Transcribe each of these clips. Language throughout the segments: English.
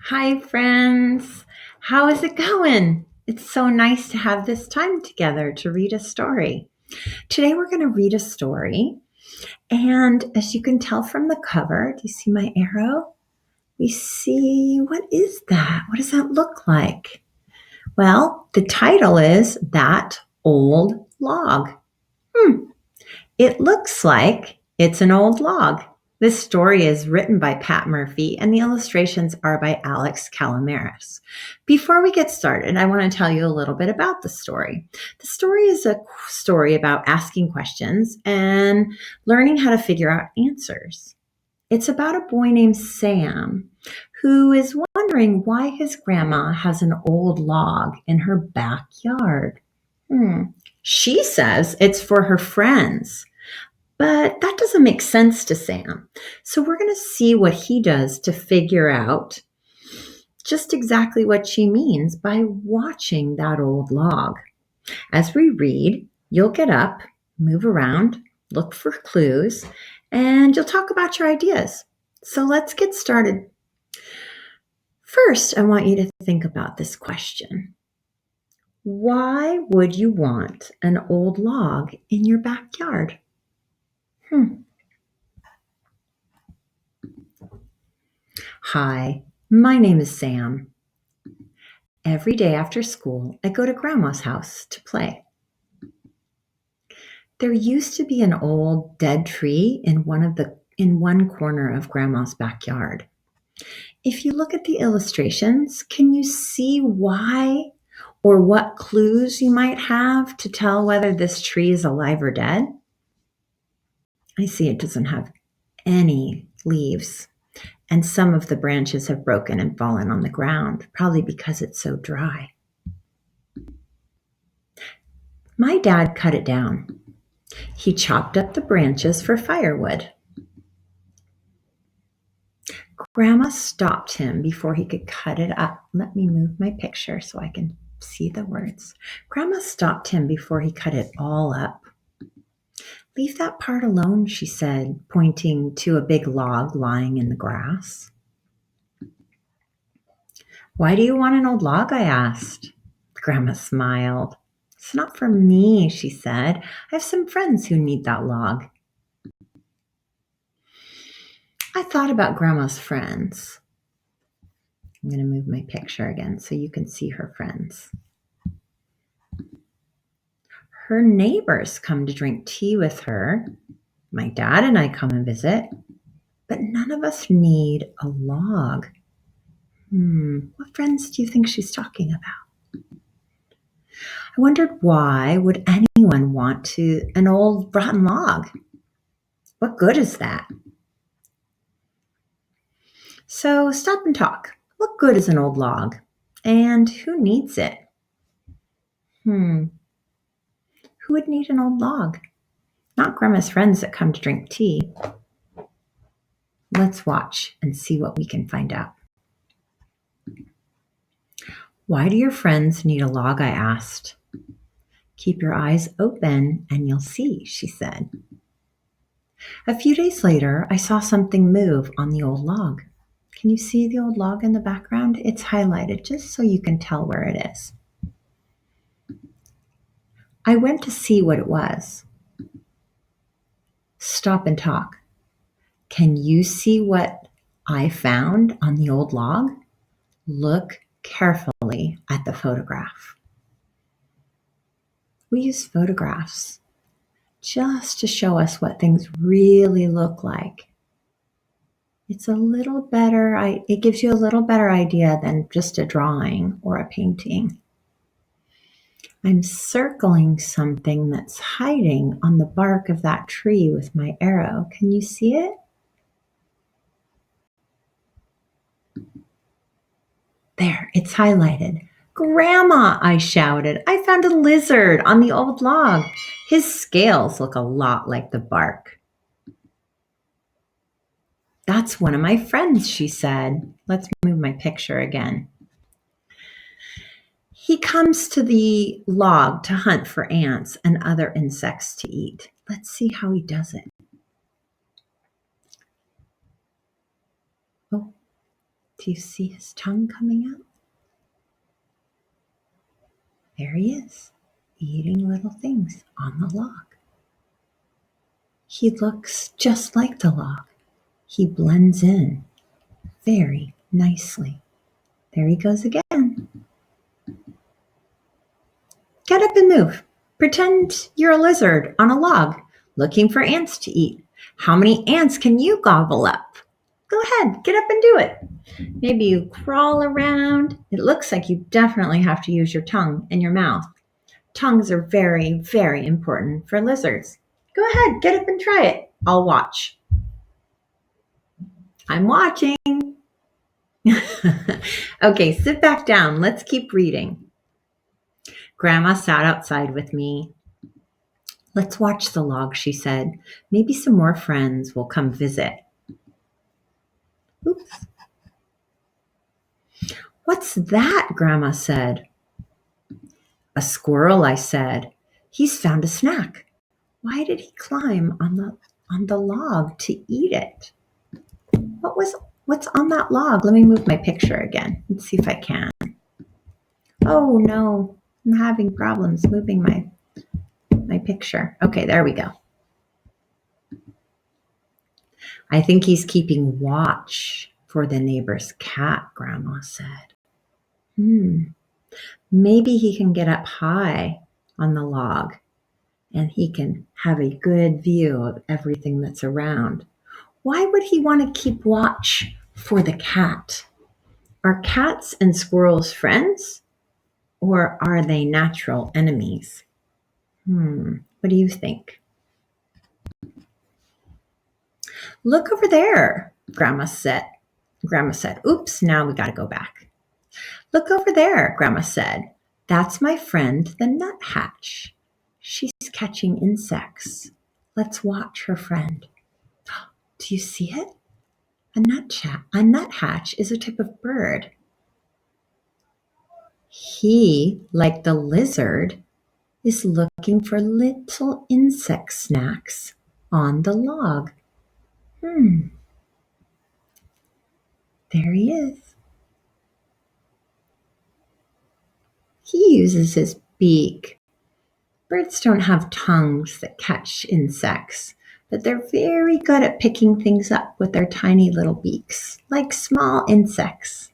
Hi, friends. How is it going? It's so nice to have this time together to read a story. Today, we're going to read a story. And as you can tell from the cover, do you see my arrow? We see, what is that? What does that look like? Well, the title is That Old Log. It looks like it's an old log. This story is written by Pat Murphy and the illustrations are by Alex Calamares. Before we get started, I want to tell you a little bit about the story. The story is a story about asking questions and learning how to figure out answers. It's about a boy named Sam who is wondering why his grandma has an old log in her backyard. She says it's for her friends. But that doesn't make sense to Sam. So we're going to see what he does to figure out just exactly what she means by watching that old log. As we read, you'll get up, move around, look for clues, and you'll talk about your ideas. So let's get started. First, I want you to think about this question. Why would you want an old log in your backyard? Hi, my name is Sam. Every day after school, I go to Grandma's house to play. There used to be an old dead tree in one corner of Grandma's backyard. If you look at the illustrations, can you see why or what clues you might have to tell whether this tree is alive or dead? I see it doesn't have any leaves, and some of the branches have broken and fallen on the ground, probably because it's so dry. My dad cut it down. He chopped up the branches for firewood. Grandma stopped him before he could cut it up. Let me move my picture so I can see the words. Grandma stopped him before he cut it all up. Leave that part alone, she said, pointing to a big log lying in the grass. Why do you want an old log? I asked. Grandma smiled. It's not for me, she said. I have some friends who need that log. I thought about Grandma's friends. I'm going to move my picture again so you can see her friends. Her neighbors come to drink tea with her. My dad and I come and visit, but none of us need a log. What friends do you think she's talking about? I wondered why would anyone want an old rotten log? What good is that? So stop and talk. What good is an old log? And who needs it? Who would need an old log? Not Grandma's friends that come to drink tea. Let's watch and see what we can find out. Why do your friends need a log? I asked. Keep your eyes open and you'll see, she said. A few days later, I saw something move on the old log. Can you see the old log in the background? It's highlighted just so you can tell where it is. I went to see what it was. Stop and talk. Can you see what I found on the old log? Look carefully at the photograph. We use photographs just to show us what things really look like. It's a little better, it gives you a little better idea than just a drawing or a painting. I'm circling something that's hiding on the bark of that tree with my arrow. Can you see it? There, it's highlighted. Grandma, I shouted. I found a lizard on the old log. His scales look a lot like the bark. That's one of my friends, she said. Let's move my picture again. He comes to the log to hunt for ants and other insects to eat. Let's see how he does it. Oh, Do you see his tongue coming out? There he is, eating little things on the log. He looks just like the log. He blends in very nicely. There he goes again. Get up and move. Pretend you're a lizard on a log looking for ants to eat. How many ants can you gobble up? Go ahead, get up and do it. Maybe you crawl around. It looks like you definitely have to use your tongue and your mouth. Tongues are very, very important for lizards. Go ahead, get up and try it. I'll watch. I'm watching. Okay, sit back down. Let's keep reading. Grandma sat outside with me. Let's watch the log, she said. Maybe some more friends will come visit. Oops. What's that? Grandma said. A squirrel, I said. He's found a snack. Why did he climb on the log to eat it? What's on that log? Let me move my picture again. Let's see if I can. Oh no, I'm having problems moving my picture. Okay, there we go. I think he's keeping watch for the neighbor's cat, Grandma said. Maybe he can get up high on the log and he can have a good view of everything that's around. Why would he want to keep watch for the cat? Are cats and squirrels friends, or are they natural enemies? What do you think? Look over there, Grandma said. Oops, now we got to go back. Look over there, Grandma said. That's my friend, the nuthatch. She's catching insects. Let's watch her friend. Do you see it? A nuthatch is a type of bird. He, like the lizard, is looking for little insect snacks on the log. There he is. He uses his beak. Birds don't have tongues that catch insects, but they're very good at picking things up with their tiny little beaks, like small insects.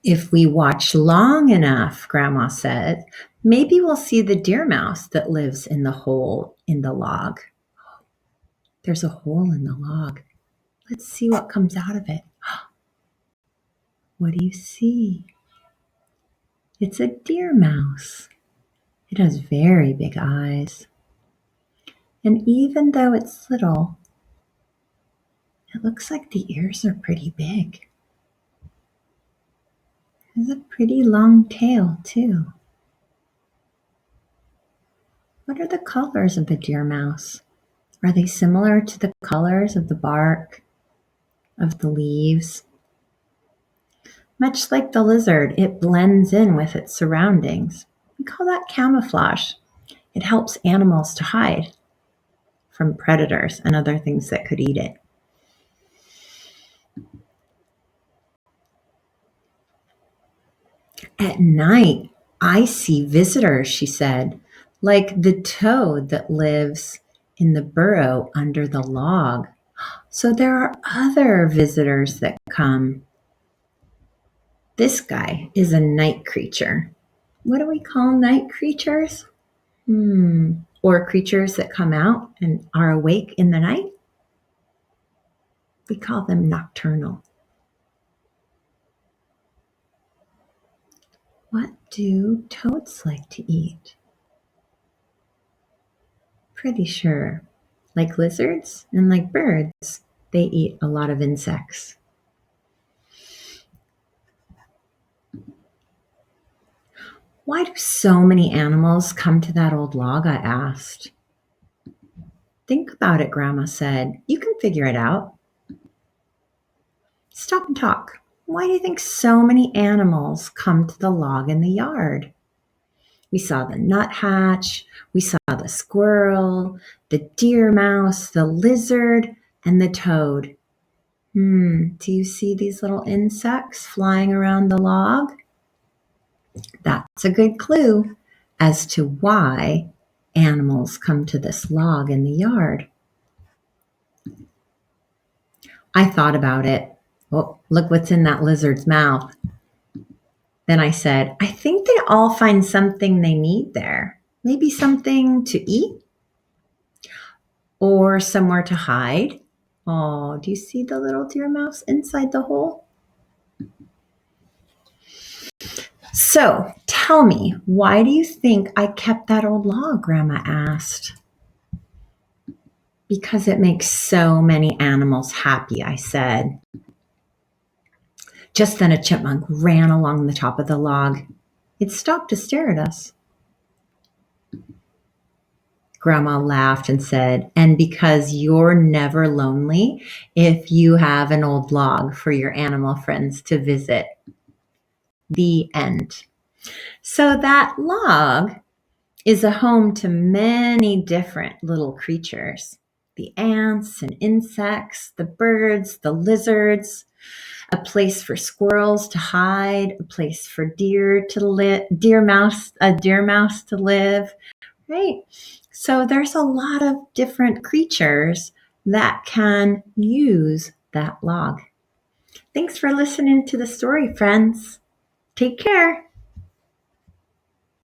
If we watch long enough, Grandma said, maybe we'll see the deer mouse that lives in the hole in the log. There's a hole in the log. Let's see what comes out of it. What do you see? It's a deer mouse. It has very big eyes. And even though it's little, it looks like the ears are pretty big. It has a pretty long tail, too. What are the colors of the deer mouse? Are they similar to the colors of the bark, of the leaves? Much like the lizard, it blends in with its surroundings. We call that camouflage. It helps animals to hide from predators and other things that could eat it. At night, I see visitors, she said, like the toad that lives in the burrow under the log. So there are other visitors that come. This guy is a night creature. What do we call night creatures? Or creatures that come out and are awake in the night? We call them nocturnal. What do toads like to eat? Pretty sure, like lizards and like birds, they eat a lot of insects. Why do so many animals come to that old log? I asked. Think about it, Grandma said. You can figure it out. Stop and talk. Why do you think so many animals come to the log in the yard? We saw the nuthatch, we saw the squirrel, the deer mouse, the lizard, and the toad. Do you see these little insects flying around the log? That's a good clue as to why animals come to this log in the yard. I thought about it. Oh, look what's in that lizard's mouth. Then I said, I think they all find something they need there. Maybe something to eat or somewhere to hide. Oh, do you see the little deer mouse inside the hole? So tell me, why do you think I kept that old log? Grandma asked. Because it makes so many animals happy, I said. Just then a chipmunk ran along the top of the log. It stopped to stare at us. Grandma laughed and said, and because you're never lonely if you have an old log for your animal friends to visit. The end. So that log is a home to many different little creatures. The ants and insects, the birds, the lizards, a place for squirrels to hide, a place for a deer mouse to live, right? So there's a lot of different creatures that can use that log. Thanks for listening to the story, friends. Take care.